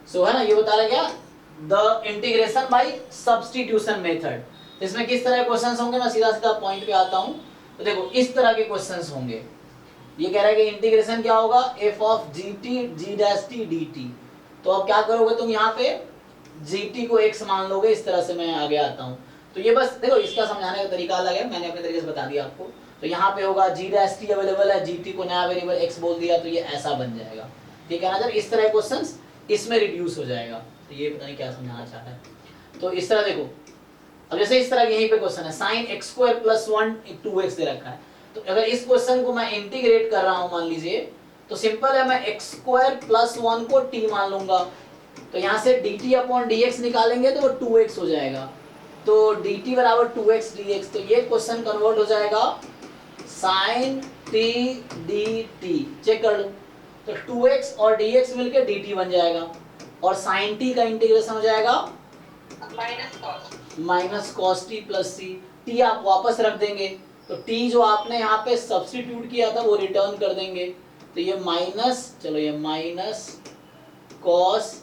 सो है ना, ये बता रहा क्या, the integration by substitution method. इसमें किस तरह के क्वेश्चंस होंगे, मैं सीधा सीधा पॉइंट पे आता हूँ। तो देखो इस तरह के क्वेश्चंस होंगे। ये कह रहा है कि इंटीग्रेशन क्या होगा, F of G T G dash T D T. तो अब क्या करोगे तुम, यहाँ पे जी टी को x मान लोगे। इस तरह से मैं आगे आता हूँ। तो ये बस देखो, इसका समझाने का तरीका अलग है, मैंने अपने तरीके से बता दिया आपको। तो यहाँ पे होगा जी डैश टी अवेलेबल है, जी टी को नया वेरिएबल x बोल दिया, तो ये ऐसा बन जाएगा। ठीक है ना, जब इस तरह क्वेश्चंस इसमें रिड्यूस हो जाएगा। तो ये पता नहीं क्या समझाना चाहता है। तो इस तरह देखो, अब जैसे इस तरह यहीं पे क्वेश्चन है, sine x square plus 1 2x दे रखा है। तो अगर इस क्वेश्चन को मैं इंटीग्रेट कर रहा हूं मान लीजिए, तो सिंपल है, मैं एक्स स्क्वायर प्लस 1 को t मान लूंगा। तो यहां से dt अपॉन dx निकालेंगे तो वो 2x हो जाएगा। तो dt बराबर 2x dx। तो ये क्वेश्चन कन्वर्ट हो जाएगा साइन t dt। चेक कर लो, तो 2x और dx मिलके dt बन जाएगा, और साइन t का इंटीग्रेशन हो जाएगा माइनस कॉस टी प्लस सी। टी आप वापस रख देंगे, तो टी जो आपने यहाँ पे सब्स्टिट्यूट किया था वो रिटर्न कर देंगे। तो ये माइनस, चलो ये minus cos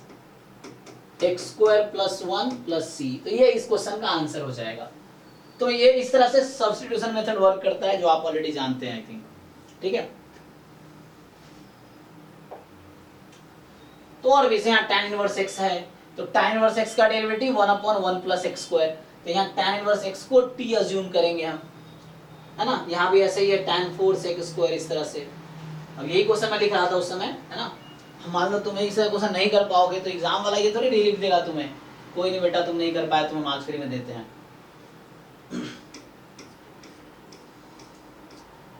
x square plus 1 plus c. तो ये इस क्वेश्चन का आंसर हो जाएगा। तो ये इस तरह से सब्स्टिट्यूशन मेथड वर्क करता है, जो आप ऑलरेडी जानते हैं आई थिंक। ठीक है, तो और भी यहाँ tan इनवर्स x है, तो tan इनवर्स x का derivative 1 upon 1 plus x square. तो यहाँ tan इनवर्स x को t अज्यूम करेंगे हम, है ना। यहाँ भी ऐसे ही है tan फोर्स एक्स स्क्वायर, इस तरह से। अब यही क्वेश्चन मैं लिख रहा था उस समय, है ना। मान लो तुम्हें इस क्वेश्चन नहीं कर पाओगे तो एग्जाम वाला ये थोड़ी लिख देगा तुम्हें, कोई नहीं बेटा तुम नहीं कर पाए, तुम्हें मार्क्स फ्री में देते हैं।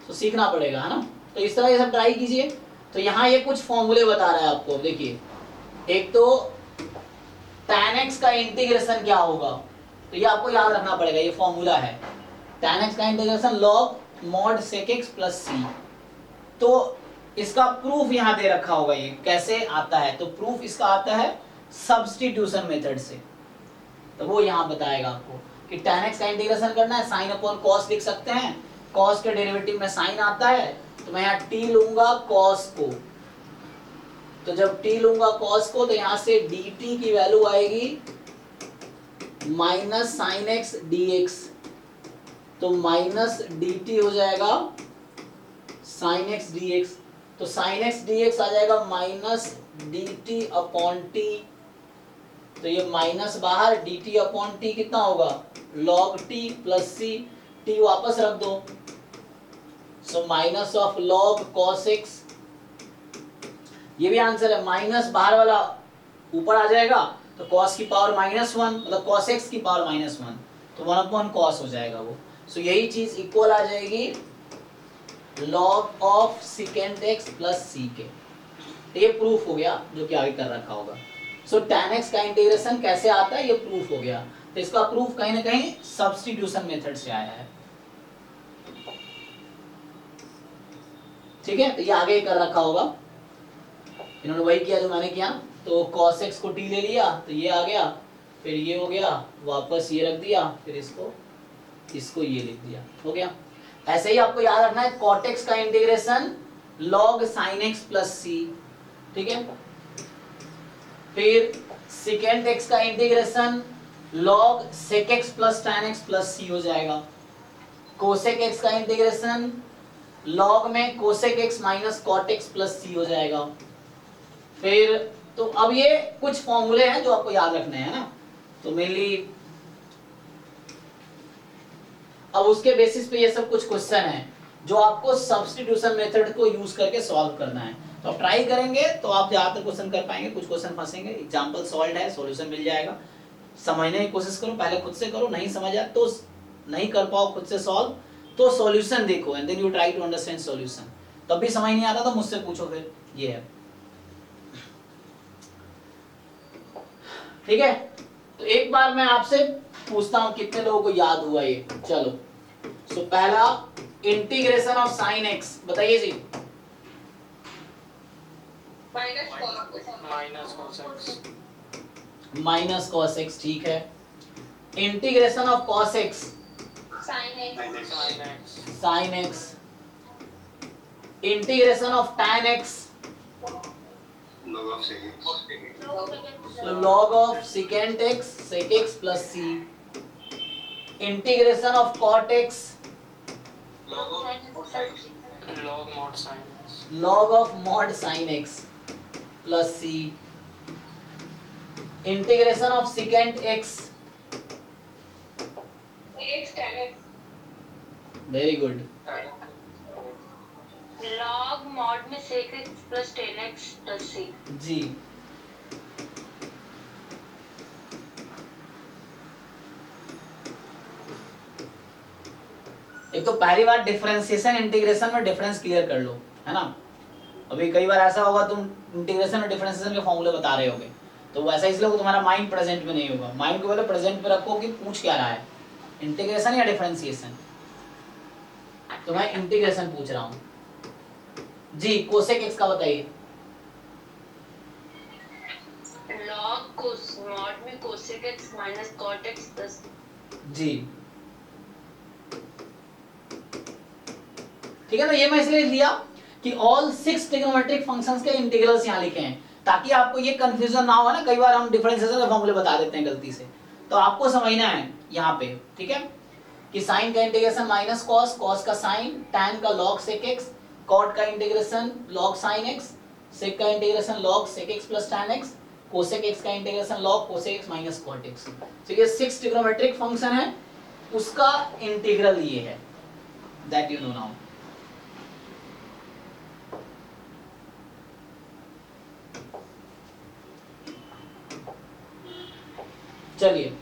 तो सीखना पड़ेगा, है ना। तो इस तरह ये सब ट्राई कीजिए। तो यहाँ ये कुछ फॉर्मूले बता रहा है आपको। देखिए, एक तो tan x का इंटीग्रेशन क्या होगा, तो ये आपको याद रखना पड़ेगा, ये फॉर्मूला है। tan x का integration log mod sec x plus c। तो इसका प्रूफ यहाँ दे रखा होगा, ये कैसे आता है। तो प्रूफ इसका आता है सब्स्टिट्यूशन मेथड से। तो वो यहाँ बताएगा आपको कि tan x का इंटीग्रेशन करना है, साइन अपॉन कॉस लिख सकते हैं। कॉस के डेरिवेटिव में साइन आता है, तो मैं यहाँ t लूंगा कॉस को। तो जब t लूंगा cos को, तो यहां से dt की वैल्यू आएगी माइनस साइन एक्स dx। तो माइनस dt हो जाएगा साइन एक्स dx। तो साइन एक्स dx आ जाएगा माइनस dt अपॉन t। तो ये माइनस बाहर, dt अपॉन t कितना होगा, log t plus c। t वापस रख दो, so minus of log cos x। ये भी आंसर है, माइनस बाहर वाला ऊपर आ जाएगा, तो cos की पावर -1, मतलब cos x की पावर -1, तो 1 अपॉन cos हो जाएगा वो। सो यही चीज इक्वल आ जाएगी log of second x plus c के। ये प्रूफ हो गया, जो कि आगे कर रखा होगा। सो tan x का इंटीग्रेशन कैसे आता है, ये प्रूफ हो गया। तो इसका प्रूफ कहीं ना कहीं सब्स्टिट्यूशन मेथड से आया है। ठीक है, तो ये आगे कर रखा होगा, इन्होंने वही किया जो मैंने किया। तो cos x को t ले लिया, तो ये आ गया, फिर ये हो गया, वापस ये रख दिया, फिर इसको ये लिख दिया, हो गया। ऐसे ही आपको याद रखना है cot x का integration log sin x plus c। ठीक है, फिर secant x का integration log sec x plus tan x plus c हो जाएगा। cosec x का इंटीग्रेशन log में cosec x minus cot x plus c हो जाएगा। फिर तो अब ये कुछ फॉर्मूले हैं जो आपको याद रखने हैं ना। तो मेनली अब उसके बेसिस पे ये सब कुछ क्वेश्चन हैं जो आपको सब्स्टिट्यूशन मेथड को यूज करके सॉल्व करना है। तो आप ट्राई करेंगे तो आप ज्यादातर क्वेश्चन कर पाएंगे, कुछ क्वेश्चन फंसेंगे। एग्जांपल सॉल्व है, सॉल्यूशन मिल जाएगा। समझने की कोशिश करो, पहले खुद से करो, नहीं समझ आए तो नहीं कर पाओ खुद से सॉल्व, तो सॉल्यूशन देखो and then you try to understand solution. तब भी समझ नहीं आता तो मुझसे पूछो, फिर ये है। ठीक है, तो एक बार मैं आपसे पूछता हूं कितने लोगों को याद हुआ ये। चलो, सो पहला इंटीग्रेशन ऑफ साइन एक्स बताइए जी। माइनस कॉस एक्स, ठीक है। Integration of cos x, sine x. Integration of tan x, So log of secant x sec x plus c. Integration of cot x log mod sin x. log of mod sin x plus c. Integration of secant x. Very good. log mod में sec x plus tan x plus c. जी एक तो पहली बार differentiation integration में difference clear कर लो, है ना। अभी कई बार ऐसा होगा तुम इंटीग्रेशन और डिफरेंशिएशन के फॉर्मूले बता रहे होगे, तो वैसा इसलिए होगा तुम्हारा माइंड प्रेजेंट में नहीं होगा। माइंड को पहले प्रेजेंट में रखो कि पूछ क्या रहा है, इंटीग्रेशन या डिफरेंशिएशन। तो मैं इंटीग्रेशन पूछ रहा हूँ जी। कोसेक एक्स का बताइए। log cos mod में cosec x minus cot x plus जी ठीक है ना। ये मैं इसलिए लिया कि ऑल 6 ट्रिग्नोमेट्रिक फंक्शंस के इंटीग्रल्स यहाँ लिखे हैं, ताकि आपको ये कंफ्यूजन ना हो ना। कई बार हम डिफरेंशिएशन के फॉर्मूले बता देते हैं गलती से, तो आपको समझना है यहाँ पे, ठीक है, कि साइन का इंटीग्रेशन माइनस कॉस, कॉस का साइन, tan का log sec x, cot का integration log sin x, sec का integration log sec x plus tan x, cosec x का integration log cosec x minus cot x। तो ये 6 trigonometric function है, उसका integral ये है, दैट यू नो नाउ। चलिए,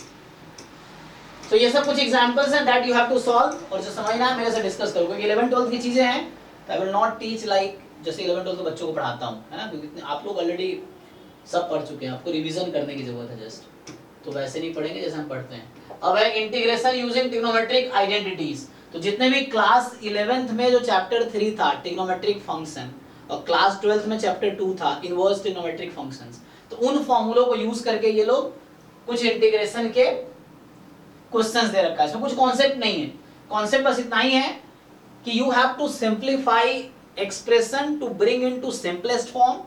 तो ये सब कुछ एग्जांपल्स हैं that you have to solve, और जो समझना है मेरे से डिस्कस करो, क्योंकि 11 12 की चीजें हैं। I will not teach like जैसे 11 12 के बच्चों को पढ़ाता हूं, है ना, क्योंकि आप लोग ऑलरेडी सब पढ़ चुके हैं, आपको रिवीजन करने की जरूरत है जस्ट। तो वैसे नहीं पढ़ेंगे जैसे हम पढ़ते हैं। अब है इंटीग्रेशन यूजिंग ट्रिग्नोमेट्रिक आइडेंटिटीज। तो जितने भी क्लास 11th में जो चैप्टर 3 था ट्रिग्नोमेट्रिक फंक्शन, और क्लास 12th में चैप्टर 2 था इनवर्स ट्रिग्नोमेट्रिक फंक्शंस, तो उन फॉर्मूलों को यूज करके ये लोग कुछ इंटीग्रेशन के क्वेश्चंस दे रखा है। इसमें कुछ कॉन्सेप्ट नहीं है, कॉन्सेप्ट बस इतना ही है कि you have to simplify expression to bring into simplest form,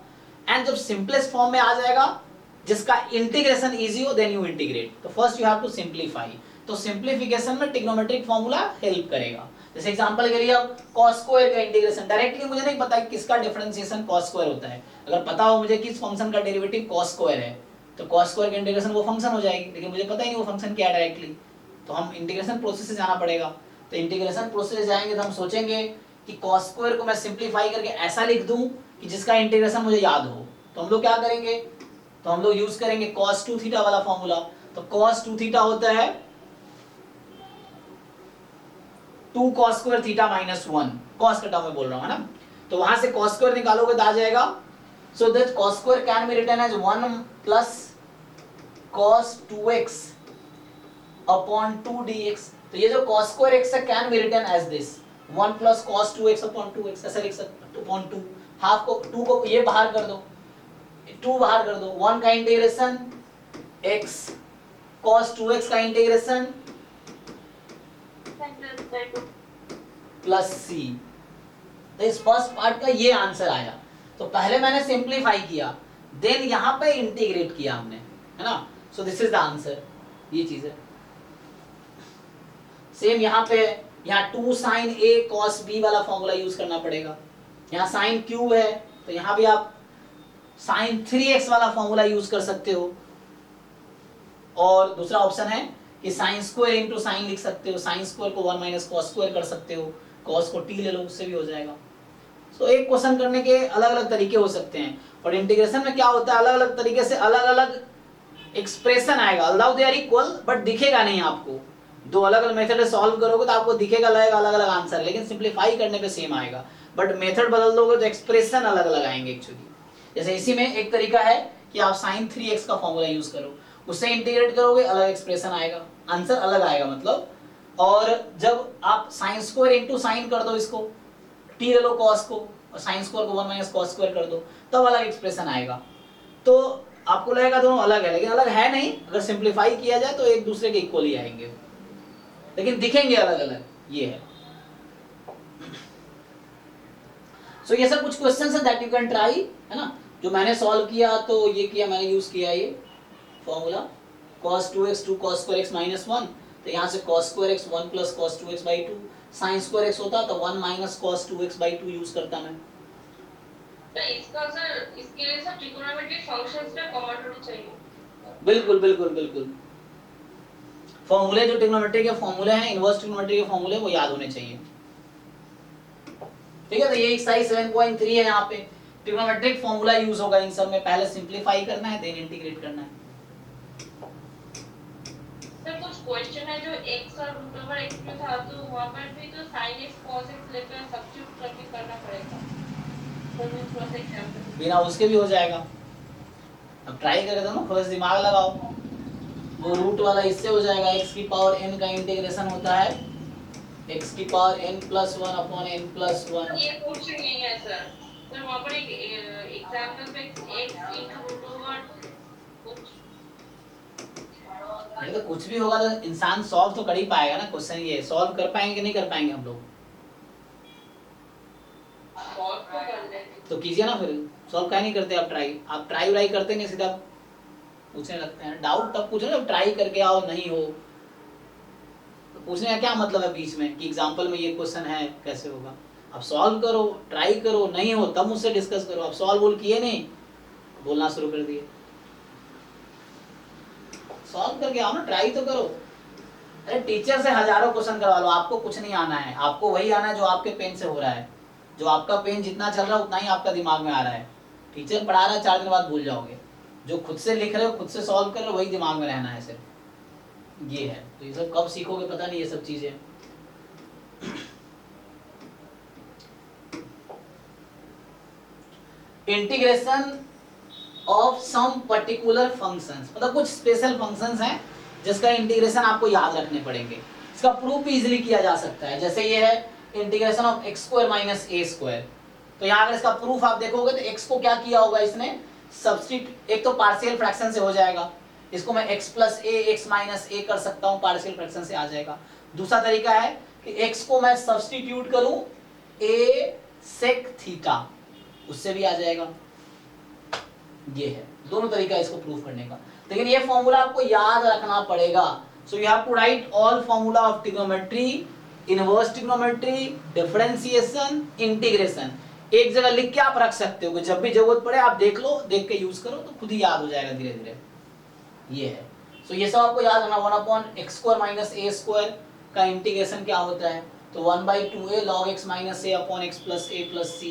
and जब सिंपलेस्ट फॉर्म में आ जाएगा जिसका इंटीग्रेशन इजी हो, देन यू इंटीग्रेट। तो first you have to simplify. तो सिंप्लीफिकेशन में ट्रिग्नोमेट्रिक फॉर्मूला हेल्प करेगा। जैसे एग्जांपल के लिए अब cos स्क्वायर का इंटीग्रेशन, डायरेक्टली मुझे नहीं पता कि किसका डिफरेंशिएशन cos स्क्वायर होता है। अगर पता हो मुझे किस फंक्शन का डेरिवेटिव cos स्क्वायर है, तो cos स्क्वायर का इंटीग्रेशन वो फंक्शन हो जाएगी, लेकिन मुझे पता ही नहीं वो फंक्शन क्या है डायरेक्टली, तो हम इंटीग्रेशन प्रोसेस से जाना पड़ेगा। तो इंटीग्रेशन प्रोसेस से जाएंगे तो हम सोचेंगे कि cos स्क्वायर को मैं सिंप्लीफाई करके ऐसा लिख दूं कि जिसका इंटीग्रेशन मुझे याद हो। तो हम लोग क्या करेंगे, तो हम लोग यूज करेंगे cos 2 थीटा वाला फॉर्मूला। तो cos 2 थीटा होता है 2 cos square theta minus 1, cos का टर्म में बोल रहा हूं, है ना। तो वहां से cos स्क्वायर निकालोगे तो आ जाएगा, so that cos square can be written as 1 plus cos 2x upon 2 dx। तो ये जो cos स्क्वायर x है can be written as this 1 plus cos 2x upon 2x, ऐसा लिख सकते अपॉन 2। हाफ को 2 को ये बाहर कर दो, 2 बाहर कर दो, 1 का इंटीग्रेशन x cos 2x का इंटीग्रेशन प्लस c। तो इस फर्स्ट पार्ट का ये आंसर आया। तो पहले मैंने सिंप्लीफाई किया, देन यहां पे इंटीग्रेट किया हमने, है ना। So this is the answer, ये चीज है। सेम यहां पे, यहाँ 2 sin a cos b वाला फॉर्मूला यूज करना पड़ेगा। यहाँ sin q है तो यहाँ भी आप sin 3x वाला फॉर्मूला यूज कर सकते हो, और दूसरा ऑप्शन है कि sin स्क्वायर इंटू साइन लिख सकते हो, sin स्क्वायर को 1 माइनस cos स्क्वायर कर सकते हो, cos को t ले लो उससे भी हो जाएगा। सो एक क्वेश्चन करने के अलग अलग तरीके हो सकते हैं, और इंटीग्रेशन में क्या होता है अलग अलग तरीके से अलग अलग एक्सप्रेशन आएगा, अल्लाह दे आर इक्वल बट दिखेगा नहीं आपको। दो अलग अलग मेथड से सॉल्व करोगे तो आपको दिखेगा लगेगा अलग अलग आंसर, लेकिन सिंप्लीफाई करने पे सेम आएगा, बट मेथड बदल दोगे तो एक्सप्रेशन अलग अलग आएंगे एक्चुअली। जैसे इसी में एक तरीका है कि आप sin 3x का फॉर्मूला यूज करो, उससे इंटीग्रेट करोगे अलग एक्सप्रेशन आएगा, आंसर अलग आएगा मतलब। और जब आप sin स्क्वायर इंटू साइन कर दो, इसको t ले लो cos को, और sin स्क्वायर को 1 माइनस cos स्क्वायर कर दो, तब अलग एक्सप्रेशन आएगा। तो आपको लगेगा दोनों अलग है, लेकिन अलग है नहीं। अगर सिंप्लीफाई किया जाए तो एक दूसरे के इक्वल ही आएंगे, लेकिन दिखेंगे अलग अलग, ये है। सो ये सब कुछ क्वेश्चंस हैं दैट यू कैन ट्राई, है ना। जो मैंने सॉल्व किया तो ये किया, मैंने यूज किया ये formula cos 2x 2 cos square x minus 1, तो यहाँ से cos square x 1 plus cos 2x by 2, sin square x होता तो 1 minus cos 2x by 2 use करता मैं। तो इसका सर इसके लिए सर ट्रिगोनोमेट्रिक फंक्शंस में कॉमन होनी चाहिए। बिल्कुल बिल्कुल बिल्कुल, फॉर्मूले जो ट्रिग्नोमेट्री के फॉर्मूले हैं, इनवर्स ट्रिग्नोमेट्री के फॉर्मूले वो याद होने चाहिए। ठीक है, तो ये एक्सरसाइज 7.3 है, यहाँ पे ट्रिग्नोमेट्रिक फॉर्मूला यूज होगा इन सब में। पहले सिंपलीफाई करना है, देन इंटीग्रेट करना है। सर कुछ क्वेश्चन है जो x और रूट ओवर x में था, तो वहां पर भी तो sin x cos x लेकर सब्स्टिट्यूट करके करना पड़ेगा। तो मैं थोड़ा सा एग्जांपल बिना उसके भी हो जाएगा। अब ट्राई करके दो ना, थोड़ा सा दिमाग लगाओ। वो रूट वाला इससे हो जाएगा, x की पावर n का इंटीग्रेशन होता है x की पावर n + 1 अपॉन n + 1। ये क्वेश्चन नहीं है सर। तो वहां पर एक एग्जांपल पे x * रूट ओवर कुछ, अरे तो कुछ भी होगा तो इंसान सॉल्व तो कर ही पाएगा ना। क्वेश्चन ये सॉल्व कर पाएंगे कि नहीं कर पाएंगे हम लोग? सॉल्व तो कर लेंगे। तो कीजिए ना फिर, सॉल्व काहे नहीं करते आप? ट्राई व्राई करते नहीं, सीधा पूछने लगते हैं। डाउट तब पूछो जब ट्राई करके आओ, नहीं हो तो पूछने का क्या मतलब है बीच में कि एग्जांपल में ये क्वेश्चन है कैसे होगा। अब सॉल्व करो, ट्राई करो, नहीं हो तब मुझसे डिस्कस करो। अब सॉल्व बोल किए नहीं, बोलना शुरू कर दिए। सॉल्व करके आओ ना, ट्राई तो करो। अरे टीचर से हजारों क्वेश्चन करवा लो, आपको कुछ नहीं आना है। आपको वही आना है जो आपके पेन से हो रहा है। जो आपका पेन जितना चल रहा है उतना ही आपका दिमाग में आ रहा है। टीचर पढ़ा रहा है, 4 दिन बाद भूल जाओगे। जो खुद से लिख रहे हो, खुद से सॉल्व कर रहे हो, वही दिमाग में रहना है सिर्फ। ये है, तो ये सब कब सीखोगे पता नहीं ये सब चीजें। Integration of some particular functions, मतलब कुछ स्पेशल फंक्शंस हैं जिसका इंटीग्रेशन आपको याद रखने पड़ेंगे। इसका प्रूफ भी इजीली किया जा सकता है। जैसे ये है इंटीग्रेशन ऑफ x² - a²। तो यहाँ अगर इसका प्रूफ आप देखोगे तो x को क्या किया होगा इसने, सब्स्टिट्यूट। एक तो पार्शियल फ्रैक्शन से हो जाएगा, इसको मैं x + a x - a कर सकता हूँ, पार्शियल फ्रैक्शन से आ जाएगा। दूसरा तरीका है कि x को मैं सब्स्टिट्यूट करूँ a sec थीटा, उससे भी आ जाएगा। ये है दोनों तरीका इसको प्रूफ करने का। लेकिन ये फॉर्मूला आपको याद रखना पड़ेगा। So you have to write all formula of trigonometry, inverse trigonometry, differentiation, integration. एक जगह लिख के आप रख सकते हो कि जब भी जरूरत पड़े आप देख लो, देख के यूज करो तो खुद ही याद हो जाएगा धीरे धीरे। ये है, सो ये सब आपको याद रखना। 1/x² - a² का इंटीग्रेशन क्या होता है, तो 1/2a log x - a upon x + a + c।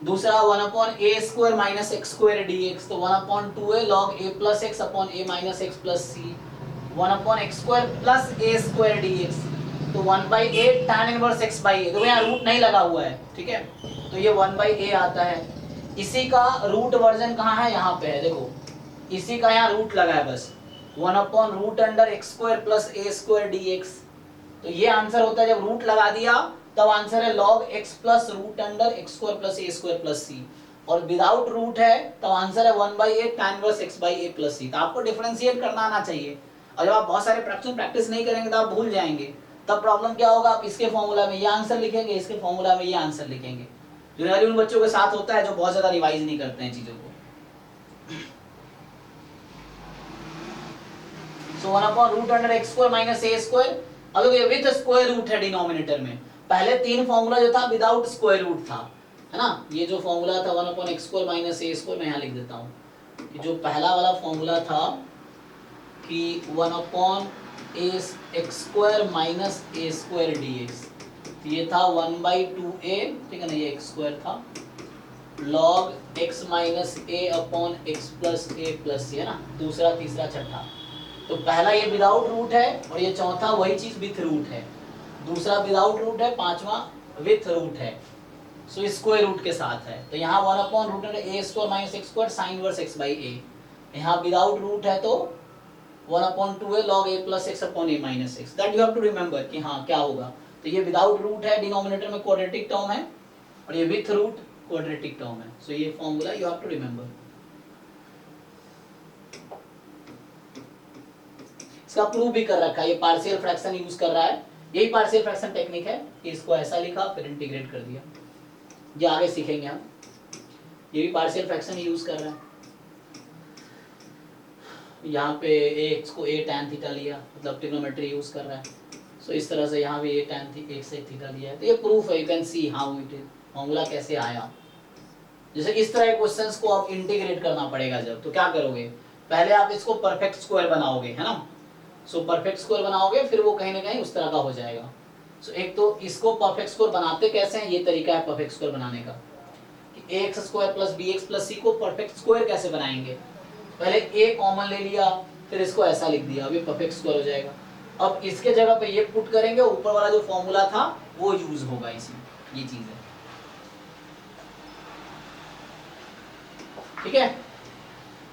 दूसरा 1/a² - x² dx, तो 1/2a log a + x upon a - x + c। 1/x² + a² dx, तो 1/8 tan inverse x by a। देखो यहाँ रूट नहीं लगा हुआ है, ठीक है, तो ये 1/a आता है। इसी का रूट वर्जन कहाँ है, यहाँ पे है। देखो इसी का यहाँ रूट लगा है बस, 1/√x² + a² dx। तो ये आंसर होता है, जब रूट लगा दिया तब आंसर है log x + √x² + a² + c। और विदाउट रूट है तब आंसर है 1/8 tan inverse x by a + c। तो आपको डिफरेंशिएट करना आना चाहिए। और जब आप बहुत सारे प्रैक्टिस नहीं करेंगे तो आप भूल जाएंगे। तब प्रॉब्लम क्या होगा, आप इसके फॉर्मूला में ये आंसर लिखेंगे, इसके फॉर्मूला में ये आंसर लिखेंगे। जनरली उन बच्चों के साथ होता है जो बहुत ज्यादा रिवाइज नहीं करते हैं चीजों को। सो 1/√x² - a²। अब ये विद स्क्वायर रूट है डिनोमिनेटर में। पहले 3 फॉर्मूला जो था विदाउट स्क्वायर रूट था, है ना। ये जो फॉर्मूला था 1/x² - a², मैं यहाँ लिख देता हूँ कि जो पहला वाला फॉर्मूला था कि 1/x² - a² dx, ये था 1/2a, ठीक है ना, ये x² था, log x - a upon x + a + c, है ना। दूसरा, तीसरा, छठा, तो पहला ये विदाउट रूट है और ये चौथा वही चीज विथ रूट है। दूसरा विदाउट रूट है, पांचवा विथ रूट है, सो स्क्वायर रूट के साथ है। तो यहाँ 1/√a² - x² sin inverse x by a। यहाँ विदाउट रूट है तो 1/2a log a + x upon a - x। That you have to remember कि हाँ क्या होगा। तो ये विदाउट रूट है, डिनोमिनेटर में क्वाड्रेटिक टर्म है, और ये विथ रूट क्वाड्रेटिक टर्म है। सो ये formula you have to remember. इसका प्रूफ भी कर रखा है, ये पार्शियल फ्रैक्शन यूज कर रहा है। यही पार्शियल फ्रैक्शन टेक्निक है कि इसको ऐसा लिखा फिर इंटीग्रेट कर दिया। ये आगे सीखेंगे हम। ये भी पार्शियल फ्रैक्शन यूज कर रहे हैं। यहाँ पे एक्स को ए tan थीटा लिया, मतलब ट्रिग्नोमेट्री यूज कर रहा है। सो इस तरह से यहाँ भी ए tan एक से थीटा लिया है। तो ये प्रूफ है, you can see how it is, formula कैसे आया। जैसे इस तरह के क्वेश्चंस को आप इंटीग्रेट करना पड़ेगा जब, तो क्या करोगे, पहले आप इसको परफेक्ट स्क्वायर बनाओगे, है ना। सो परफेक्ट स्क्वायर बनाओगे, फिर वो कहीं ना कहीं उस तरह का हो जाएगा। सो एक तो इसको परफेक्ट स्क्वायर बनाते कैसे हैं, ये तरीका है परफेक्ट स्क्वायर बनाने का, कि ax square plus bx plus c को परफेक्ट स्क्वायर कैसे बनाएंगे। पहले a कॉमन ले लिया, फिर इसको ऐसा लिख दिया, अभी परफेक्ट स्क्वायर हो जाएगा। अब इसके जगह पे ये पुट करेंगे, ऊपर वाला जो फॉर्मूला था वो यूज होगा इसमें, ये चीज है, ठीक है।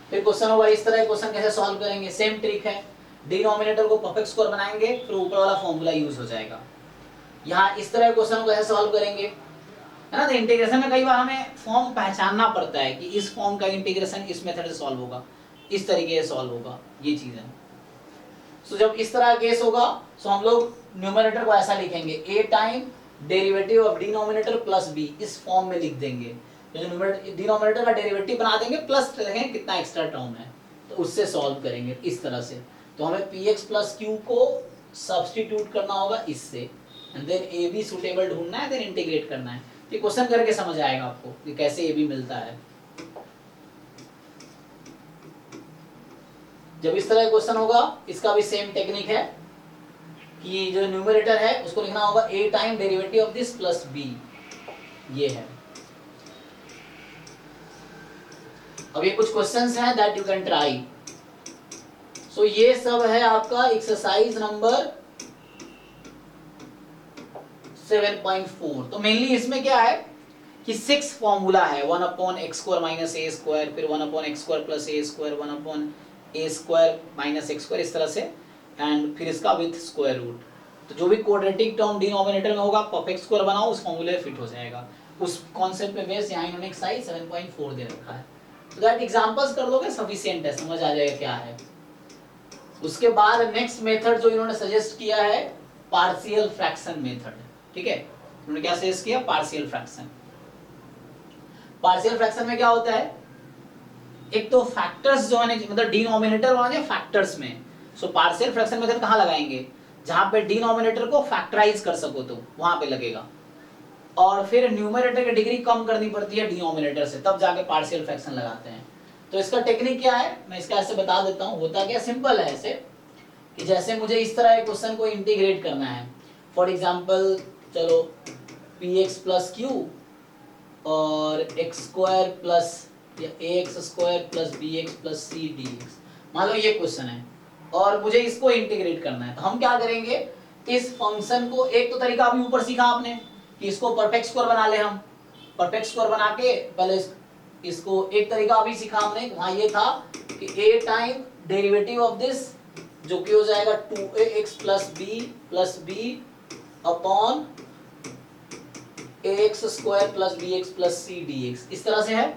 फिर क्वेश्चन होगा इस तरह, क्वेश्चन कैसे सॉल्व करेंगे, सेम ट्रिक है, डिनोमिनेटर को परफेक्ट स्क्वायर बनाएंगे, फिर ऊपर वाला फॉर्मूला यूज हो जाएगा। यहाँ इस तरह क्वेश्चन को कैसे सॉल्व करेंगे, है ना। तो इंटीग्रेशन में कई बार हमें फॉर्म पहचानना पड़ता है कि इस फॉर्म का इंटीग्रेशन इस मेथड से सॉल्व होगा, इस तरीके से सॉल्व होगा, ये चीज है। सो जब इस तरह केस होगा, सो हम लोग न्यूमरेटर को ऐसा लिखेंगे, a time derivative of denominator plus b, इस फॉर्म में लिख देंगे। जो डिनोमिनेटर का डेरिवेटिव बना देंगे, प्लस लिखेंगे कितना एक्स्ट्रा टर्म है, तो उससे सॉल्व करेंगे इस तरह से। तो हमें px प्लस q को सब्स्टिट्यूट करना होगा इससे, एंड देन ab सुटेबल ढूंढना है, देन इंटीग्रेट करना है। ये क्वेश्चन करके समझ आएगा आपको कि कैसे ab मिलता है। जब इस तरह का क्वेश्चन होगा, इसका भी सेम टेक्निक है कि जो न्यूमरेटर है उसको लिखना होगा a time derivative of this plus b, ये है। अब ये कुछ क्वेश्चंस हैं दैट यू कैन ट्राई। सो ये सब है आपका एक्सरसाइज नंबर 7.4। तो मेनली इसमें क्या है कि 6 फॉर्मूला है, 1/x square minus a square, फिर 1/x square plus a square, 1/a square minus x square, इस तरह से, एंड फिर इसका विथ स्क्वायर रूट। तो जो भी क्वाड्रेटिक टर्म डिनोमिनेटर में होगा, परफेक्ट स्क्वायर बनाओ, उस फॉर्मूले में फिट हो जाएगा। उस कॉन्सेप्ट पे बेस यहाँ इन्होंने एक्सरसाइज 7.4 दे रखा है। तो दैट एग्जांपल्स कर दोगे सफिशिएंट है, समझ आ जाएगा क्या है। उसके बाद नेक्स्ट मेथड जो इन्होंने सजेस्ट किया है, पार्शियल फ्रैक्शन मेथड, ठीक है। उन्होंने क्या सजेस्ट किया, पार्शियल फ्रैक्शन। पार्शियल फ्रैक्शन में क्या होता है, एक तो फैक्टर्स जो है, मतलब डिनोमिनेटर वाले फैक्टर्स में। सो पार्शियल फ्रैक्शन मेथड कहाँ लगाएंगे, जहां पे डिनोमिनेटर को फैक्टराइज कर सको तो वहां पे लगेगा, और फिर न्यूमरेटर की डिग्री कम करनी पड़ती है डिनोमिनेटर से, तब जाके पार्शियल फ्रैक्शन लगाते हैं। तो इसका टेक्निक क्या है, मैं इसका ऐसे बता देता हूँ। होता क्या, सिंपल है ऐसे कि जैसे मुझे इस तरह एक क्वेश्चन को इंटीग्रेट करना है। फॉर एग्जांपल चलो px प्लस q और x स्क्वायर प्लस या ax square plus bx plus c dx, मान लो ये क्वेश्चन है और मुझे इसको इंटीग्रेट करना है। तो हम क्या करेंगे, इस फंक्शन को, एक तो तरीका अभी ऊपर सीखा आपने कि इसको परफेक्ट स्क्वायर बना ले हम, परफेक्ट स्क्वायर बना के पहले इसको एक तरीका अभी सीखा हमने, वहां ये था कि a time derivative of this जो कि हो जाएगा 2ax plus b upon ax square plus bx plus c dx, इस तरह से है।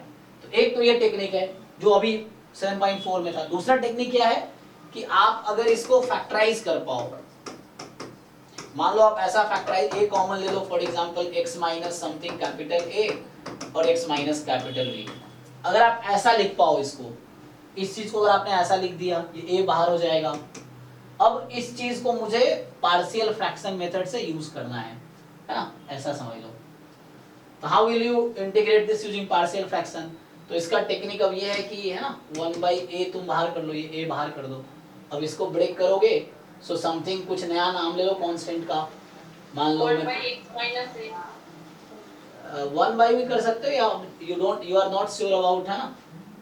तो एक तो ये टेक्निक है जो अभी 7.4 में था। दूसरा टेक्निक क्या है कि आप अगर इसको फैक्टराइज कर पाओ, मान लो आप ऐसा फैक्टराइज, a कॉमन ले लो, for example x minus something capital A और x माइनस कैपिटल B। अगर आप ऐसा लिख पाओ इसको, इस चीज को अगर आपने ऐसा लिख दिया, ये a बाहर हो जाएगा। अब इस चीज को मुझे पार्शियल फ्रैक्शन मेथड से यूज करना है ना, ऐसा समझ लो। तो how will you integrate this using partial fraction. तो इसका टेक्निक अब ये है कि, है ना, 1/a तुम बाहर कर लो, ये a बाहर कर दो। अब इसको ब्रेक करोगे, सो समथिंग कुछ नया नाम ले लो कांस्टेंट का, मान लो 1/x माइनस a 1 भी कर सकते हो, या you are not sure about, है ना,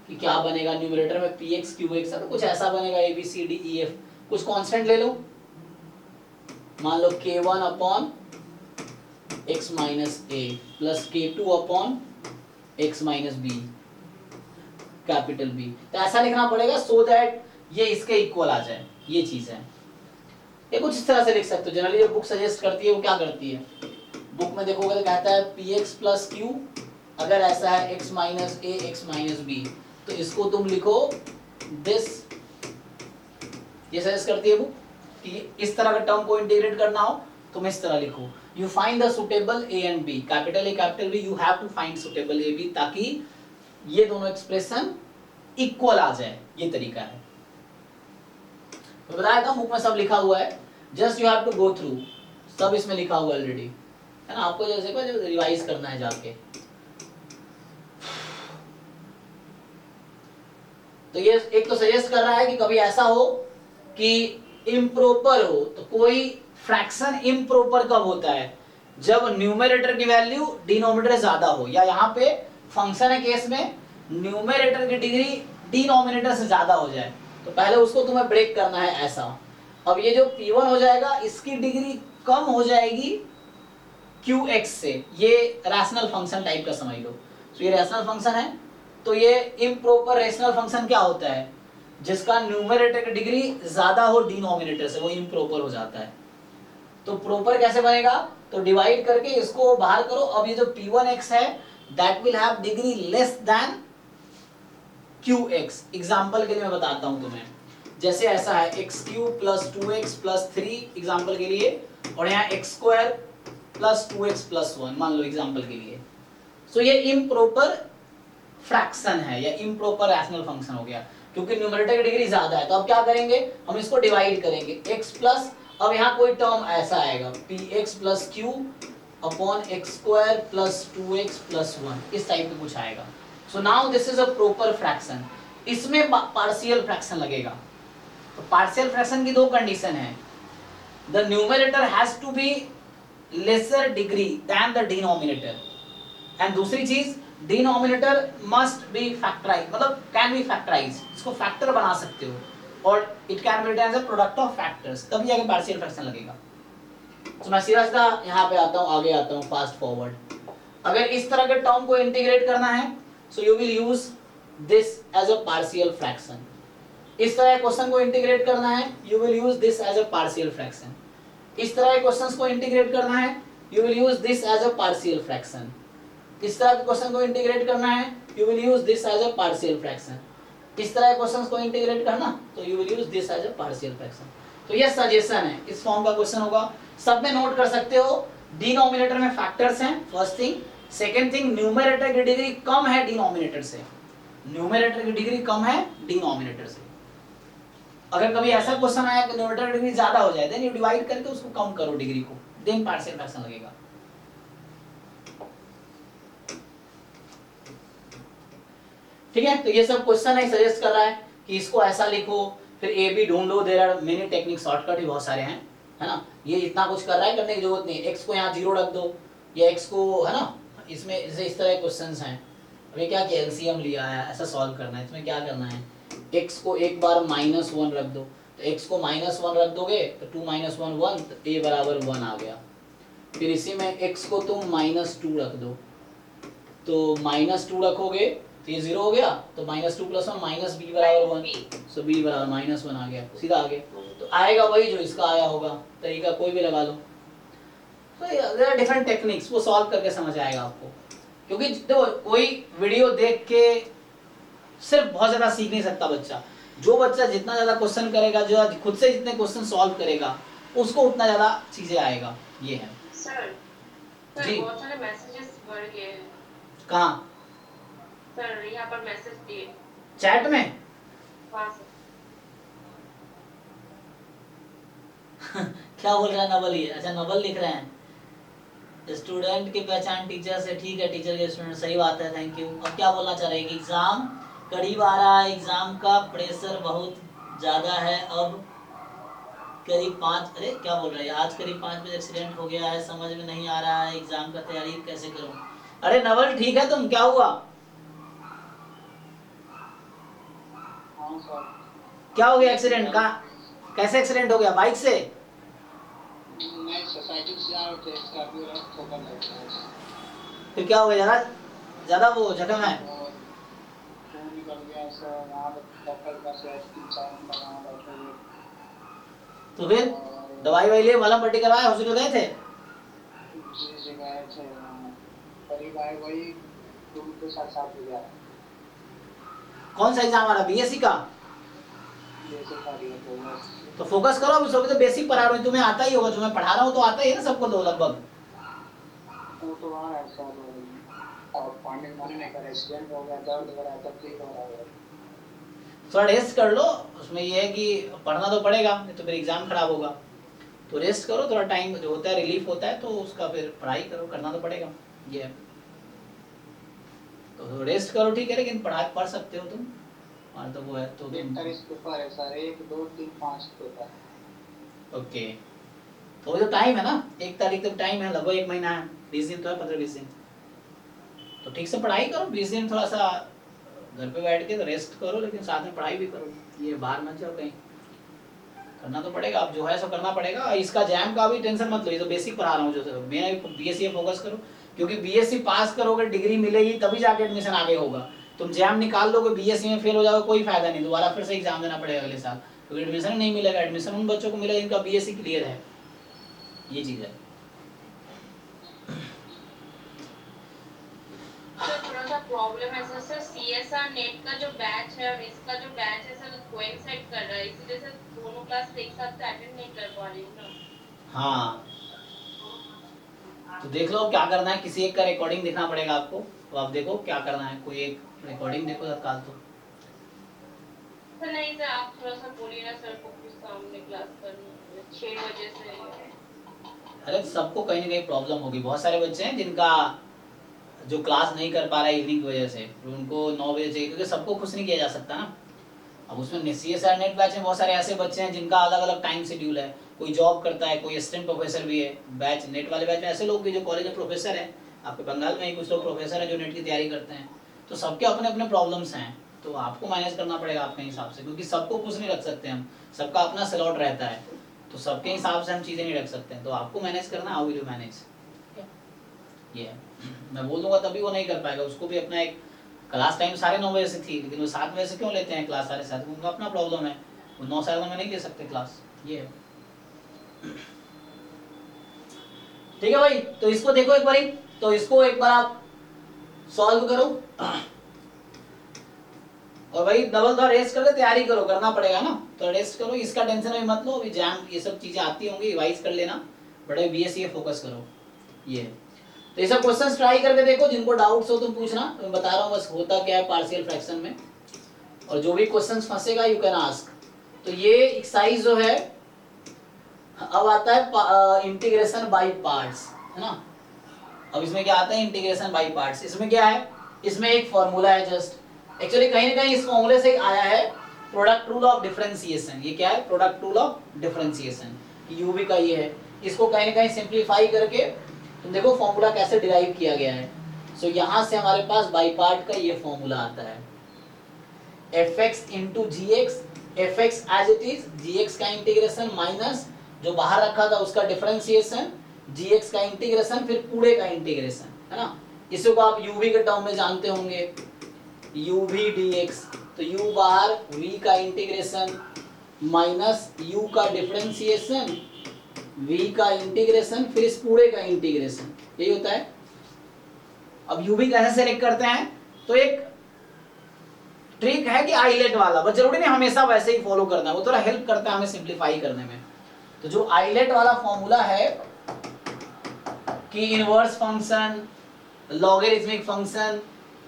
कि क्या बनेगा न्यूमरेटर में, px qx, तो कुछ ऐसा बनेगा, a b c d e f, कुछ कांस्टेंट ले लो, मान लो k1 upon x minus a plus k2 upon x minus b capital B। तो ऐसा लिखना पड़ेगा सो दैट ये इसके इक्वल आ जाए, ये चीज है। ये कुछ इस तरह से लिख सकते हो। जनरली जो बुक सजेस्ट करती है वो क्या करती है, बुक में देखोगे तो कहता है px प्लस q, अगर ऐसा है x minus a x minus b, तो इसको तुम लिखो दिस, ये सजेस्ट करती है बुक कि इस तरह का टर्म को इंटीग्रेट करना हो तुम इस तरह लिखो, you find the suitable A and B, capital A capital B, you have to find suitable A B, ताकि ये दोनों एक्सप्रेशन इक्वल आ जाए, ये तरीका है। मैं बताया था बुक में सब लिखा हुआ है, just you have to go through, सब इसमें लिखा हुआ है ऑलरेडी, है ना, आपको जैसे को रिवाइज करना है जाके। तो ये एक तो सजेस्ट कर रहा है कि कभी ऐसा हो कि इम्प्रॉपर हो, तो कोई फ्रैक्शन इम्प्रॉपर कब होता है, जब न्यूमरेटर की वैल्यू डिनोमिनेटर ज्यादा हो, या यहाँ पे फंक्शन है केस में न्यूमरेटर की डिग्री डिनोमिनेटर से ज्यादा हो जाए, तो पहले उसको तुम्हें ब्रेक करना है ऐसा। अब ये जो P1 हो जाएगा इसकी डिग्री कम हो जाएगी QX से, ये रैशनल फंक्शन टाइप का समझ लो। तो ये रैशनल फंक्शन है, तो ये इम्प्रॉपर रैशनल फंक्शन क्या होता है, जिसका न्यूमरेटर की डिग्री ज्यादा हो डिनोमिनेटर से, वो इम्प्रॉपर हो जाता है। तो प्रॉपर कैसे बनेगा, तो डिवाइड करके इसको बाहर करो। अब ये जो P1X है that will have degree less than QX। Example के लिए मैं बताता हूं तुम्हें, जैसे ऐसा है x³ + 2x + 3 एग्जाम्पल के लिए, और यहाँ x² + 2x + 1 मान लो एग्जाम्पल के लिए। सो ये इम्प्रॉपर फ्रैक्शन है या इम्प्रॉपर रैशनल फंक्शन हो गया, क्योंकि न्यूमरेटर की डिग्री ज्यादा है। तो अब क्या करेंगे, हम इसको डिवाइड करेंगे x प्लस, अब यहाँ कोई टर्म ऐसा आएगा px + q / x² + 2x + 1, इस टाइप का कुछ आएगा। So now this is a proper fraction, इसमें पार्शियल फ्रैक्शन लगेगा। तो पार्शियल फ्रैक्शन की दो कंडीशन है, the numerator has to be lesser degree than the denominator, and दूसरी चीज डिनोमिनेटर मस्ट बी फैक्टराइज, मतलब कैन बी फैक्टराइज, इसको फैक्टर बना सकते हो, और it can be written as a product of factors, तभी जाके पार्शियल फ्रैक्शन लगेगा। तो मैं सीधा सीधा यहाँ पे आता हूँ, आगे आता हूँ फास्ट फॉरवर्ड। अगर इस तरह के टर्म को इंटीग्रेट करना है, so you will use this as a partial fraction. इस तरह के क्वेश्चन को इंटीग्रेट करना है, you will use this as a partial fraction. इस तरह के क्वेश्चंस को इंटीग्रेट करना है, you will use this as a partial fraction. इस तरह के क्वेश्चन को इंटीग्रेट करना है, you will use this as a partial fraction. इस तरह के क्वेश्चंस को इंटीग्रेट करना, तो you will use this as a partial fraction. तो ये सजेशन है, इस फॉर्म का क्वेश्चन होगा, सब में नोट कर सकते हो। डिनोमिनेटर में फैक्टर्स हैं, first thing. Second thing, numerator की डिग्री कम है डिनोमिनेटर से, न्यूमरेटर की डिग्री कम है डिनोमिनेटर से। अगर कभी ऐसा क्वेश्चन आया कि न्यूमरेटर की डिग्री ज्यादा हो जाए, देन यू डिवाइड करके उसको कम करो डिग्री को, देन पार्शियल फ्रैक्शन लगेगा। ठीक है, तो ये सब क्वेश्चन है, सजेस्ट कर रहा है कि इसको ऐसा लिखो, फिर ए बी ढूंढ लो, there are many technique, shortcut भी बहुत सारे हैं, है ना। ये इतना कुछ कर रहा है, करने की जरूरत नहीं। एक्स को यहाँ 0 रख दो, या एक्स को, है ना, इसमें जैसे इस तरह के क्वेश्चंस हैं। अभी क्या कि एलसीएम लिया है, ऐसा सॉल्व करना है। इसमें क्या करना है, एक्स को एक बार -1 रख दो, तो एक्स को -1 रख दोगे तो 2 - 1 1, तो a = 1 आ गया। फिर इसी में एक्स को तुम -2 रख दो, तो -2 रखोगे तो ये 0 हो गया, तो -2 + 1 -b = 1, सो b = -1 आ गया, सीधा आ गया। तो आएगा वही जो इसका आया होगा, तरीका कोई भी लगा लो। तो देयर आर डिफरेंट टेक्निक्स, वो सॉल्व करके समझ आएगा आपको। क्योंकि देखो, कोई वीडियो देख के सिर्फ बहुत ज्यादा सीख नहीं सकता बच्चा। जो बच्चा जितना ज्यादा क्वेश्चन करेगा, जो खुद से जितने क्वेश्चन सॉल्व करेगा, उसको उतना ज्यादा चीजें आएगा। ये है सर जी। बहुत सारे मैसेजेस बढ़ गए हैं कहाँ, सर, यहाँ पर मैसेज दिए चैट में? वहाँ से। क्या बोल रहा है नवल? ये अच्छा, नवल लिख रहे हैं, स्टूडेंट की पहचान टीचर से, ठीक है, टीचर के स्टूडेंट, सही बात है, थैंक यू। अब क्या बोलना चाह रहे हैं कि एग्जाम करीब आ रहा है, एग्जाम का प्रेशर बहुत ज़्यादा है, अब करीब 5, अरे क्या बोल रहे हैं, आज करीब 5 बजे एक्सीडेंट हो गया है, समझ में नहीं आ रहा है एग्जाम का तैयारी कैसे करूं। अरे नवल ठीक है तुम, क्या हुआ, क्या हो गया, एक्सीडेंट का? कैसे एक्सीडेंट हो गया, बाइक से? नहीं, सोसाइटी से आ रहे थे, स्कॉर्पियो ठोकर लग गया। फिर क्या हो गया, ज़्यादा वो जख्म है? खून निकल गया सर, वहाँ डॉक्टर का से 3-4 घंटा वहाँ बैठे हुए। तो फिर दवाई वाई लिए, मलहम पट्टी करवाए, हॉस्पिटल गए थे? जी गए थे, करीब आए वही 2 के साथ हो गया। कौन सा एग्जाम आ रहा, बीएससी का? जैसे था दिया तो बस तो फोकस करो, अभी तो बेसिक पढ़ा रहा हूँ, तुम्हें आता ही होगा, जो मैं पढ़ा रहा हूँ तो आता ही है ना सबको तो लगभग। वो तो वहाँ है सर, और पढ़ने मन नहीं कर, एक्सीडेंट हो गया, दर्द हो रहा है, तकलीफ हो रहा है। थोड़ा रेस्ट कर लो, उसमें ये है कि पढ़ना तो पड़ेगा, नहीं तो फिर एग्जाम खराब होगा। तो रेस्ट करो, थोड़ा टाइम जो होता है रिलीफ होता है, तो उसका फिर पढ़ाई करो, करना तो पड़ेगा ये है। तो रेस्ट करो ठीक है, लेकिन पढ़ सकते हो तुम, और तो वो है तो तुम 41 पेपर है सर, 1 2 3 5 पेपर। ओके। तो वो जो टाइम है ना, 1 तारीख तक टाइम है, लगभग 1 महीना है, 20 दिन तो है, 15-20 दिन। तो ठीक से पढ़ाई करो, 20 दिन थोड़ा सा घर पे बैठ के तो रेस्ट करो, लेकिन साथ में पढ़ाई भी करो, ये बाहर मत जाओ कहीं, करना तो पड़ेगा, अब जो है सो करना पड़ेगा। इसका जैम का भी टेंशन मत लो, ये तो बेसिक पढ़ा रहा हूँ, जो मैं बीएससी फोकस करो, क्योंकि बीएससी पास करोगे, डिग्री मिलेगी, तभी जाके एडमिशन आगे होगा। तुम जैम निकाल लोगे, बीएससी में फेल हो जाओगे, कोई फायदा नहीं, दोबारा फिर से एग्जाम देना पड़ेगा अगले साल, क्योंकि एडमिशन नहीं मिलेगा। एडमिशन उन बच्चों को मिलेगा जिनका बीएससी क्लियर है, ये चीज है। तो थोड़ा सा प्रॉब्लम है सर, सीएसआर नेट का जो बैच है और इसका जो बैच है सर कोइंसाइड कर रहा है, इसलिए सर दोनों क्लास एक साथ अटेंड नहीं कर पा रही हूँ ना। हाँ तो देख लो क्या करना है, किसी एक का रिकॉर्डिंग देखना पड़ेगा आपको, तो आप देखो क्या करना है, कोई एक रिकॉर्डिंग देखो तत्काल। तो सर नहीं सर, आप थोड़ा सा बोलिए ना सर को, कुछ सामने क्लास करनी है 6 बजे से। अरे सबको कहीं ना कहीं प्रॉब्लम होगी, बहुत सारे बच्चे हैं जिनका जो क्लास नहीं कर पा रहा है इवनिंग की वजह से, उनको 9 बजे चाहिए, क्योंकि सबको खुश नहीं किया जा सकता ना। अब उसमें सीएसआर नेट बैच में बहुत सारे ऐसे बच्चे हैं जिनका अलग अलग टाइम शेड्यूल है, कोई जॉब करता है, कोई असिस्टेंट प्रोफेसर भी है। बैच नेट वाले बैच में ऐसे लोग भी जो कॉलेज में प्रोफेसर है, आपके बंगाल में ही कुछ लोग प्रोफेसर हैं जो नेट की तैयारी करते हैं। तो सबके अपने अपने प्रॉब्लम्स हैं, तो आपको मैनेज करना पड़ेगा अपने हिसाब से, क्योंकि सबको खुश नहीं रख सकते हम, सबका अपना स्लॉट रहता है, तो सबके हिसाब से हम चीज़ें नहीं रख सकते हैं। तो आपको मैनेज करना, हाउ विल यू मैनेज, ये है। मैं बोल दूंगा तभी वो नहीं कर पाएगा, उसको भी अपना एक क्लास टाइम 9:30 बजे से थी, लेकिन वो 7 बजे से क्यों लेते हैं क्लास 7:30, उनका अपना प्रॉब्लम है, वो 9 साल में नहीं ले सकते क्लास, ये है। ठीक है भाई, तो इसको देखो एक बार, तो इसको एक बार आप सॉल्व करो, और भाई डबल थोड़ा रेस्ट करके तैयारी करो, करना पड़ेगा ना, तो रेस्ट करो, इसका टेंशन भी मत लो, अभी एग्जाम ये सब चीजें आती होंगी, रिवाइज कर लेना, बड़े बीएससी फोकस करो, ये है। तो ये सब क्वेश्चंस ट्राई करके देखो, जिनको डाउट्स हो तुम पूछना, मैं बता रहा हूँ बस होता क्या है पार्शियल फ्रैक्शन में, और जो भी क्वेश्चंस फंसेगा यू कैन आस्क। तो ये एक्सरसाइज जो है, अब आता है इंटीग्रेशन बाय पार्ट्स, है ना। अब इसमें क्या आता है, इंटीग्रेशन बाय पार्ट्स। इसमें क्या है, इसमें एक फॉर्मूला है जस्ट, एक्चुअली कहीं ना कहीं इस फॉर्मूले से आया है प्रोडक्ट रूल ऑफ डिफरेंशिएशन। ये क्या है, product rule of differentiation, UV का ये है। इसको कहीं ना कहीं सिंप्लीफाई करके तुम देखो फॉर्मूला कैसे डिराइव किया गया है। सो यहाँ से हमारे पास बाई पार्ट का ये फॉर्मूला आता है, fx into G X, F X as it is, G X का इंटीग्रेशन माइनस जो बाहर रखा था उसका डिफरेंशिएशन, जी एक्स का इंटीग्रेशन, फिर पूरे का इंटीग्रेशन, है ना। इसको आप यूवी के टर्म में जानते होंगे, यूवी डी एक्स, तो यू बाहर, वी का इंटीग्रेशन माइनस यू का डिफरेंशिएशन, v का इंटीग्रेशन, फिर इस पूरे का इंटीग्रेशन, यही होता है। अब u भी कैसे सेलेक्ट करते हैं, तो एक ट्रिक है कि आइलेट वाला, बस जरूरी नहीं हमेशा वैसे ही फॉलो करना है, वो थोड़ा हेल्प करता है हमें सिंप्लीफाई करने में। तो जो आइलेट वाला फॉर्मूला है कि inverse function, logarithmic function,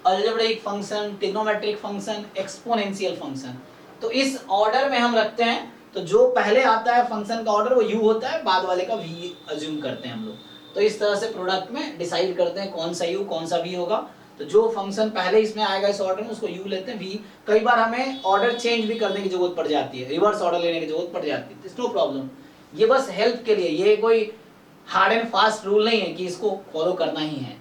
algebraic function, trigonometric function, exponential function, तो इस ऑर्डर में हम रखते हैं। तो जो पहले आता है फंक्शन का ऑर्डर वो u होता है, बाद वाले का v अज्यूम करते हैं हम लोग। तो इस तरह से प्रोडक्ट में डिसाइड करते हैं कौन सा u कौन सा v होगा। तो जो फंक्शन पहले इसमें आएगा इस ऑर्डर में उसको u लेते हैं, v। कई बार हमें ऑर्डर चेंज भी करने की जरूरत पड़ जाती है, रिवर्स ऑर्डर लेने की जरूरत पड़ जाती है, नो प्रॉब्लम। ये बस हेल्प के लिए, ये कोई हार्ड एंड फास्ट रूल नहीं है कि इसको फॉलो करना ही है।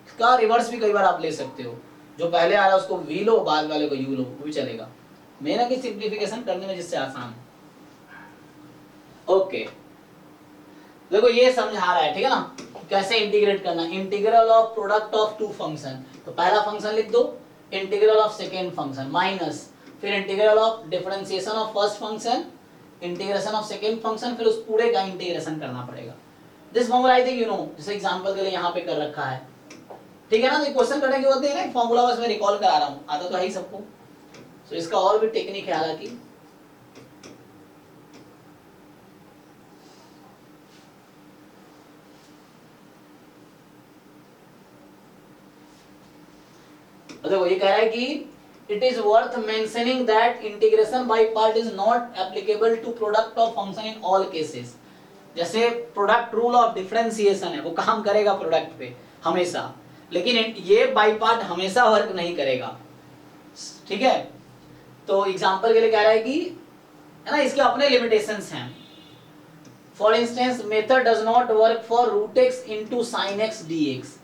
इसका रिवर्स भी कई बार आप ले सकते हो, जो पहले आ रहा है उसको v लो, बाद वाले को u लो, वो भी चलेगा। मेन है कि सिंप्लीफिकेशन करने में जिससे आसान। ओके देखो ये समझा रहा है, ठीक है ना, कैसे इंटीग्रेट करना। Integral of product of two function, तो पहला फंक्शन लिख दो, integral of second function minus, फिर integral of differentiation of first function, integration of second function, फिर उस पूरे का इंटीग्रेशन करना पड़ेगा। This formula I think you know, जैसे एग्जांपल के लिए यहाँ पे कर रखा है, ठीक है ना। तो क्वेश्चन करने की जरूरत नहीं है, फॉर्मूला बस मैं रिकॉल करा रहा हूँ, आता तो है ही सबको। तो इसका और भी टेक्निक है हालांकि, तो देखो ये कह रहा है कि it is worth mentioning that integration by part is not applicable to product of function in all cases. जैसे प्रोडक्ट रूल ऑफ डिफरेंशिएशन है, वो काम करेगा प्रोडक्ट पे हमेशा, लेकिन ये बाय पार्ट हमेशा वर्क नहीं करेगा, ठीक है। तो एग्जांपल के लिए कह रहा है कि है ना, इसके अपने लिमिटेशंस हैं। For instance method does not work for root X into sine X D X.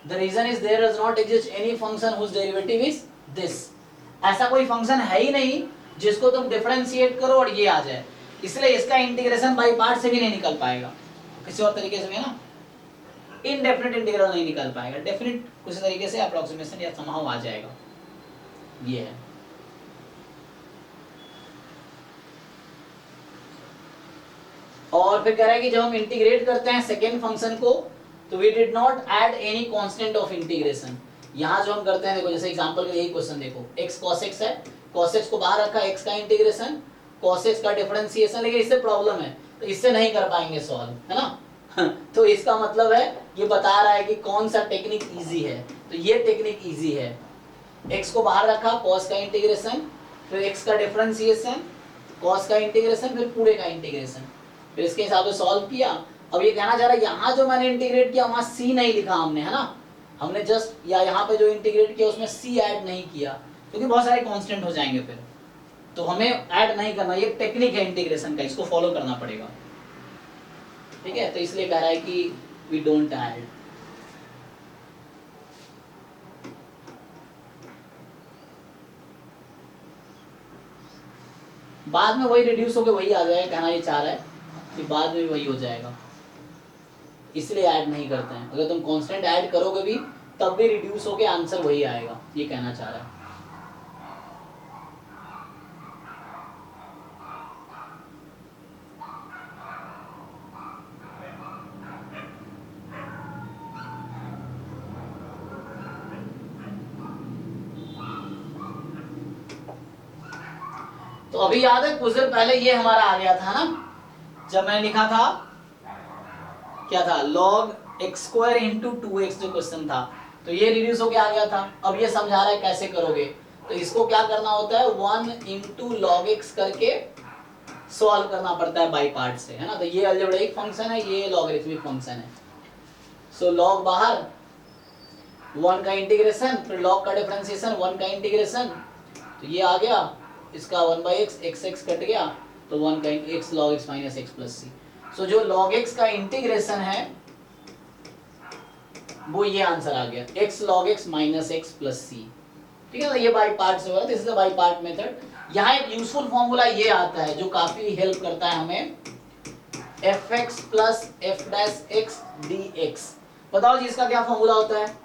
The reason is there does not exist any function whose derivative is this. ऐसा कोई फंक्शन है ही नहीं जिसको तुम डिफरेंशिएट करो और ये आ जाए, इसलिए इसका इंटीग्रेशन बाय पार्ट से भी नहीं निकल पाएगा, किसी और तरीके से भी ना इनडेफिनिट इंटीग्रल नहीं निकल पाएगा, डेफिनिट किसी तरीके से अप्रोक्सीमेशन या समहाउ आ जाएगा। ये है। और फिर कह रहा है कि जब हम इंटीग्रेट करते हैं सेकेंड फंक्शन को तो we did not add any constant of integration. यहां जो हम करते हैं, देखो जैसे एग्जांपल के लिए यही क्वेश्चन देखो, x cos x है, cos x को बाहर रखा, x का इंटीग्रेशन, cos x का डिफरेंशिएशन, लेकिन इससे प्रॉब्लम है तो इससे नहीं कर पाएंगे सॉल्व, है ना। तो इसका मतलब है ये बता रहा है कि कौन सा टेक्निक इजी है, तो ये टेक्निक इजी है। x को बाहर रखा, cos का इंटीग्रेशन, फिर x का डिफरेंशिएशन, cos का इंटीग्रेशन, फिर पूरे का इंटीग्रेशन, फिर इसके हिसाब से सॉल्व किया। अब ये कहना चाह रहा है यहाँ जो मैंने इंटीग्रेट किया वहां c नहीं लिखा हमने, है ना, हमने जस्ट या यहाँ पे जो इंटीग्रेट किया उसमें c ऐड नहीं किया क्योंकि बहुत सारे कांस्टेंट हो जाएंगे फिर, तो हमें ऐड नहीं करना। ये टेक्निक है इंटीग्रेशन का, इसको फॉलो करना पड़ेगा, ठीक है। तो इसलिए कह रहा है कि वी डोंट ऐड। बाद में वही रिड्यूस होकर वही आ जाएगा, कहना ये चाह रहा है कि बाद में भी वही हो जाएगा, इसलिए ऐड नहीं करते हैं। अगर तुम कांस्टेंट ऐड करोगे भी तब भी रिड्यूस होके आंसर वही आएगा, ये कहना चाह रहा है। तो अभी याद है कुछ देर पहले ये हमारा आ गया था ना, जब मैंने लिखा था क्या था, log x square into 2x जो क्वेश्चन था, तो ये रिड्यूस होके आ गया था। अब ये समझा रहा है कैसे करोगे, तो इसको क्या करना होता है 1 इंटू log x करके सॉल्व करना पड़ता है बाई पार्ट से, है ना। तो ये अलजेब्रिक फंक्शन है, ये लॉगरिथमिक फंक्शन है। सो log बाहर 1 का इंटीग्रेशन, फिर log का डिफरेंशिएशन 1 का इंटीग्रेशन, तो ये आ गया इसका 1/x, x कट गया तो 1 का x log x minus x plus c। सो जो log x का इंटीग्रेशन है वो ये आंसर आ गया, x log x minus x plus c, ठीक है ना। ये बाई पार्ट से हो रहा है, this is the by part method. यहाँ एक यूजफुल फॉर्मूला ये आता है जो काफी हेल्प करता है हमें, fx plus f dash x dx। बताओ जी इसका क्या फॉर्मूला होता है?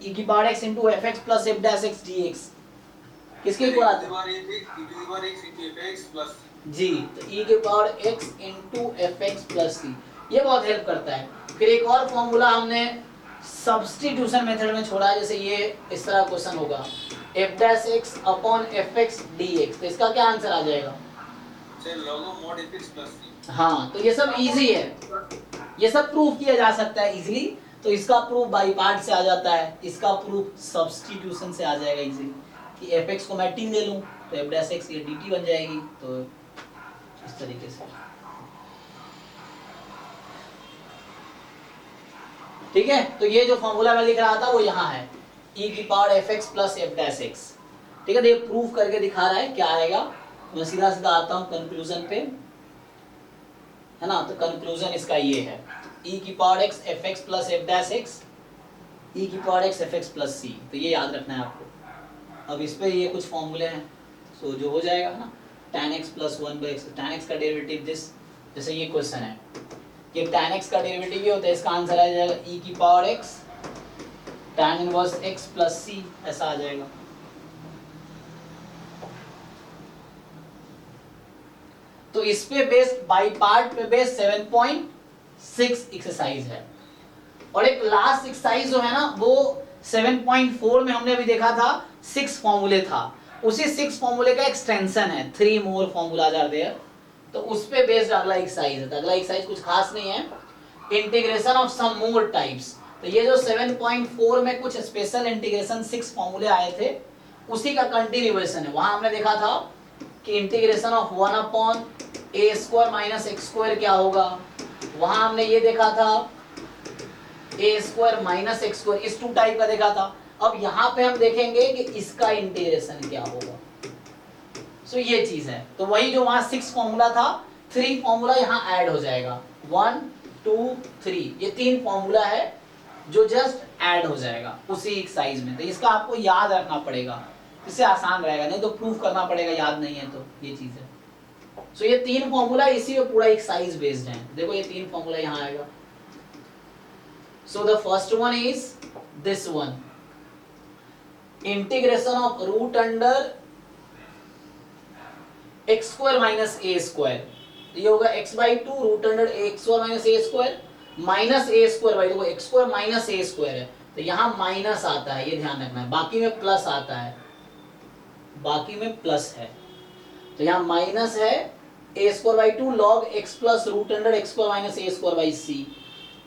e की power x into fx plus f dash x dx किसके इक्वल आता है जी, तो e के power x into fx plus c, ये बहुत हेल्प करता है। फिर एक और फॉर्मूला हमने सब्स्टिट्यूशन मेथड में छोड़ा है, जैसे ये इस तरह क्वेश्चन होगा f dash x upon fx dx, तो इसका क्या आंसर आ जाएगा? हाँ, तो ये सब इजी है, ये सब प्रूफ किया जा सकता है इजीली। तो इसका प्रूफ बाई पार्ट से आ जाता है, इसका प्रूफ सब्स्टिट्यूशन से आ जाएगा इजीली, कि fx को मैं t ले लूं तो f dash x ये dt बन जाएगी, तो इस तरीके से, ठीक है। तो ये जो फॉर्मूला मैं लिख रहा था वो यहाँ है, e की power fx plus f dash x, ठीक है। तो ये प्रूफ करके दिखा रहा है क्या आएगा। मैं सीधा सीधा आता हूँ कंक्लूजन पे, है ना। तो कंक्लूजन इसका ये है, e की power x fx plus f dash x, e की power x fx plus c, तो ये याद रखना है आपको। अब इस पे ये कुछ फॉर्मूले हैं, सो जो हो जाएगा ना, tan x plus 1/x, tan x का डेरिवेटिव दिस, जैसे ये क्वेश्चन है, ये tan x का डेरिवेटिव ये होता है, इसका आंसर आ जाएगा e की power x tan inverse x plus c, ऐसा आ जाएगा। तो इस पे बेस्ड बाई पार्ट पे बेस्ड 7.6 एक्सरसाइज है, और एक लास्ट एक्सरसाइज जो है ना वो 7.4 में हमने अभी देखा था 6 फॉर्मूले था, उसी 6 फॉर्मूले का एक्सटेंशन है 3 मोर फॉर्मूलाज आर देयर, तो उस पे बेस्ड अगला एक्सरसाइज है। तो अगला एक्सरसाइज कुछ खास नहीं है, integration of some more types. तो ये जो 7.4 में कुछ स्पेशल इंटीग्रेशन 6 फॉर्मूले आए थे उसी का कंटिन्यूएशन है। वहां हमने देखा था कि integration of 1/a² minus x² क्या होगा, वहां हमने ये देखा था a² माइनस x², इस 2 टाइप का देखा था। अब यहाँ पे हम देखेंगे कि इसका इंटीग्रेशन क्या होगा। सो ये चीज है, तो वही जो वहां 6 फॉर्मूला था 3 फॉर्मूला यहाँ ऐड हो जाएगा, 1 2 3, ये 3 फॉर्मूला है जो जस्ट ऐड हो जाएगा उसी एक्सरसाइज में। तो इसका आपको याद रखना पड़ेगा, इससे आसान रहेगा, नहीं तो प्रूफ करना पड़ेगा, याद नहीं है तो ये चीज है। सो ये 3 फॉर्मूला इसी में पूरा एक्सरसाइज बेस्ड है। देखो ये 3 फॉर्मूला यहाँ आएगा। So the first one is this one, integration of root under x² minus a², ये होगा x/2 root under x² minus a² minus a² भाई, देखो x² माइनस a² है तो यहाँ माइनस आता है, ये ध्यान रखना है, बाकी में प्लस आता है, बाकी में प्लस है, तो यहाँ माइनस है a²/2 log x plus root under x² minus a²/c,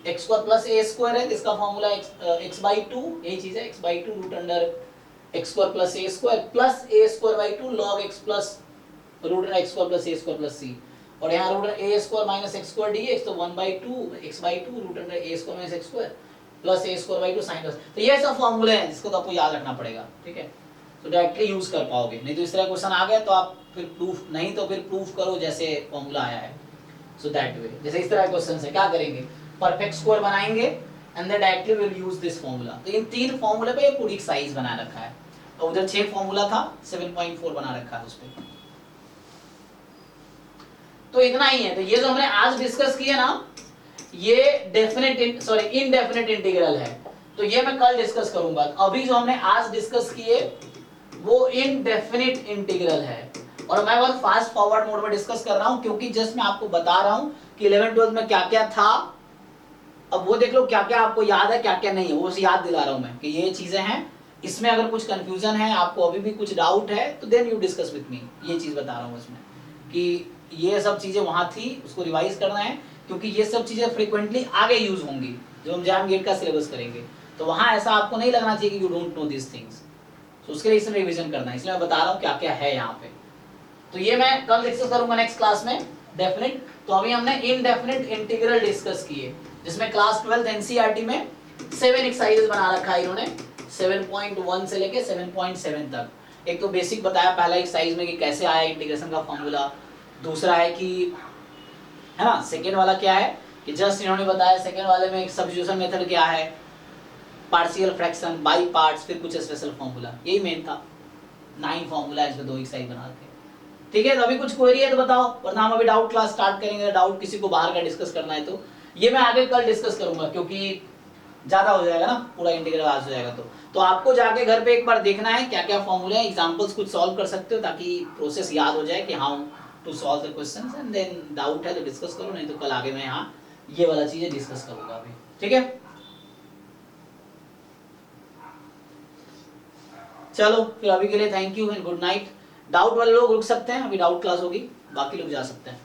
x² plus a² है, इसका फॉर्मूला x/2, यही चीज है, x/2 root under x² plus a² plus a²/2 log x plus root under x² plus a² plus c, और यहाँ root under a² minus x² dx, तो 1/2 x/2 root under a² minus x² plus a²/2 sin। तो ये सब फॉर्मूले हैं जिसको तो आपको याद रखना पड़ेगा, ठीक है, तो डायरेक्टली यूज कर पाओगे, नहीं तो इस तरह क्वेश्चन आ गया तो आप फिर प्रूफ, नहीं तो फिर प्रूफ करो जैसे फॉर्मूला आया है। सो दैट वे, जैसे इस तरह क्वेश्चन है क्या करेंगे, परफेक्ट स्क्वायर बनाएंगे and then directly will use this formula. तो इन 3 फॉर्मूले पे ये पूरी साइज बना रखा है, और उधर 6 फॉर्मूला था 7.4 बना रखा है उस पे। तो इतना ही है। तो ये जो हमने आज डिस्कस किया ना, ये इनडेफिनेट इंटीग्रल है, तो ये मैं कल डिस्कस करूंगा। अभी जो हमने आज डिस्कस किए वो इनडेफिनेट इंटीग्रल है, और मैं बहुत फास्ट फॉरवर्ड मोड में डिस्कस कर रहा हूं क्योंकि जस्ट मैं आपको बता रहा हूं कि 11th 12th में क्या क्या था। अब वो देख लो क्या क्या आपको याद है क्या क्या नहीं है, वो बस याद दिला रहा हूं मैं कि ये चीजें हैं, इसमें अगर कुछ कंफ्यूजन है, आपको अभी भी कुछ डाउट है तो then you discuss with me, ये चीज बता रहा हूं इसमें कि ये सब चीजें वहां थी, उसको रिवाइज करना है क्योंकि ये सब चीजें फ्रीक्वेंटली आगे यूज होंगी जो हम जैम गेट का सिलेबस करेंगे, तो वहां ऐसा आपको नहीं लगना चाहिए कि you don't know this things. तो उसके लिए इसमें रिवीजन करना है, इसलिए मैं बता रहा हूँ क्या क्या है यहाँ पे। तो ये मैं कल डिस्कस करूंगा नेक्स्ट क्लास में डेफिनेट। तो अभी हमने इनडेफिनेट इंटीग्रल डिस्कस किए, जिसमें क्लास 12 एनसीईआरटी में 7 एक्सरसाइजेस बना रखा है इन्होंने, 7.1 से लेके 7.7 तक। एक तो बेसिक बताया पहला एक्सरसाइज में कि कैसे आया इंटीग्रेशन का फॉर्मूला, दूसरा है कि है ना, सेकेंड वाला क्या है कि जस्ट इन्होंने बताया सेकेंड वाले में सब्स्टिट्यूशन मेथड क्या है, पार्शियल फ्रैक्शन, बाई पार्ट्स, फिर कुछ स्पेशल फॉर्मूला, यही मेन था। 9 फॉर्मूला इसमें 2 एक्सरसाइज बना के, ठीक है। तो अभी कुछ क्वेरी है तो बताओ, वरना हम अभी डाउट क्लास स्टार्ट करेंगे। डाउट किसी को बाहर का डिस्कस करना है तो ये मैं आगे कल डिस्कस करूंगा क्योंकि ज्यादा हो जाएगा ना, पूरा इंटीग्रल आज हो जाएगा। तो आपको जाके घर पे एक बार देखना है क्या क्या फॉर्मूले हैं, एग्जांपल्स कुछ सॉल्व कर सकते हो ताकि प्रोसेस याद हो जाए कि how to solve the questions, and then doubt है तो डिस्कस करो, नहीं तो कल आगे मैं यहाँ ये वाला चीजें डिस्कस करूंगा अभी, ठीक है। चलो फिर अभी के लिए thank you and good night. Doubt वाले लोग रुक सकते हैं, अभी डाउट क्लास होगी, बाकी लोग जा सकते हैं।